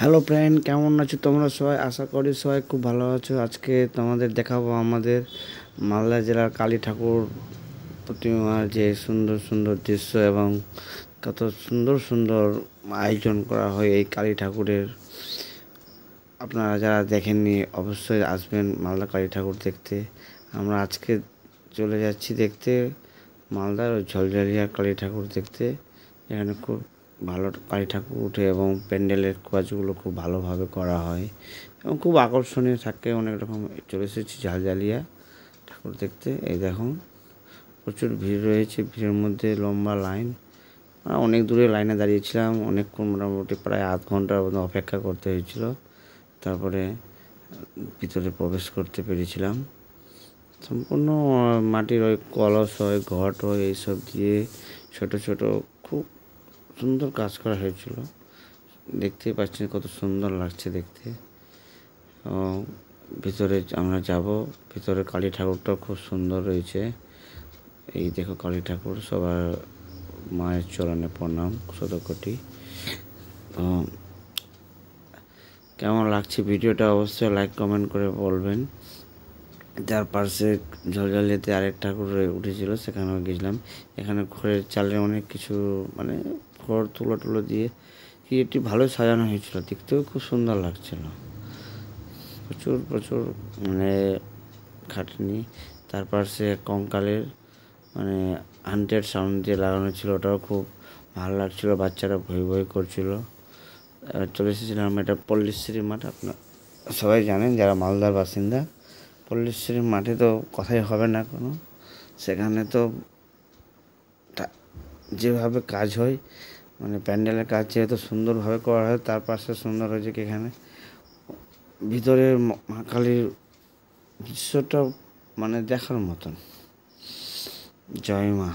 Hello friend, কেমন আছো তোমরা সবাই? আশা করি সবাই খুব ভালো আছো। আজকে তোমাদের দেখাবো আমাদের মালদা জেলার কালী ঠাকুর প্রতিমার যে সুন্দর সুন্দর দৃশ্য এবং কত সুন্দর সুন্দর আয়োজন করা হয় এই কালী ঠাকুরের। আপনারা যারা দেখেননি অবশ্যই আসবেন মালদা কালী ঠাকুর দেখতে। আমরা আজকে চলে যাচ্ছি দেখতে মালদার ওই ঝলঝলিয়া কালী ঠাকুর দেখতে। এখানে খুব ভালো কালী ঠাকুর উঠে এবং প্যান্ডেলের কাজগুলো খুব ভালোভাবে করা হয় এবং খুব আকর্ষণীয় থাকে। অনেক রকম চলে এসেছি ঝালঝালিয়া ঠাকুর দেখতে। এই দেখুন প্রচুর ভিড় রয়েছে, ভিড়ের মধ্যে লম্বা লাইন। অনেক দূরে লাইনে দাঁড়িয়েছিলাম, অনেকক্ষণ মোটামুটি প্রায় আধ ঘন্টার মতো অপেক্ষা করতে হয়েছিল। তারপরে ভিতরে প্রবেশ করতে পেরেছিলাম। সম্পূর্ণ মাটির ওই কলস হয়, ঘট হয়, এইসব দিয়ে ছোট ছোট খুব সুন্দর কাজ করা হয়েছিল। দেখতেই পাচ্ছেন কত সুন্দর লাগছে দেখতে। ভিতরে আমরা যাব। ভিতরে কালী ঠাকুরটাও খুব সুন্দর রয়েছে। এই দেখো কালী ঠাকুর, সবার মায়ের চরণে প্রণাম, শতকোটি। কেমন লাগছে ভিডিওটা অবশ্যই লাইক কমেন্ট করে বলবেন। তার পাশে ঝলঝলিয়াতে আরেক ঠাকুর উঠেছিল, সেখানেও গেছিলাম। এখানে খড়ের চালে অনেক কিছু মানে খড় তুলো দিয়ে কি একটি ভালোই সাজানো হয়েছিল, দেখতেও খুব সুন্দর লাগছিল। প্রচুর প্রচুর মানে খাটনি। তার পাশে কঙ্কালের মানে হান্টের সাউন্ড দিয়ে লাগানো ছিল, ওটাও খুব ভালো লাগছিল। বাচ্চারা ভয় ভয় করছিল। চলে এসেছিলাম এটা পল্লীশ্রী মাঠ। আপনার সবাই জানেন যারা মালদার বাসিন্দা, পল্লীশ্রী মাঠে তো কথাই হবে না কোনো। সেখানে তো যেভাবে কাজ হয়, মানে প্যান্ডেলের কাজ যেহেতু সুন্দরভাবে করা হয়, তার পাশে সুন্দর হয়েছে কি এখানে ভিতরের মা কালীর দৃশ্যটা মানে দেখার মতন। জয় মা।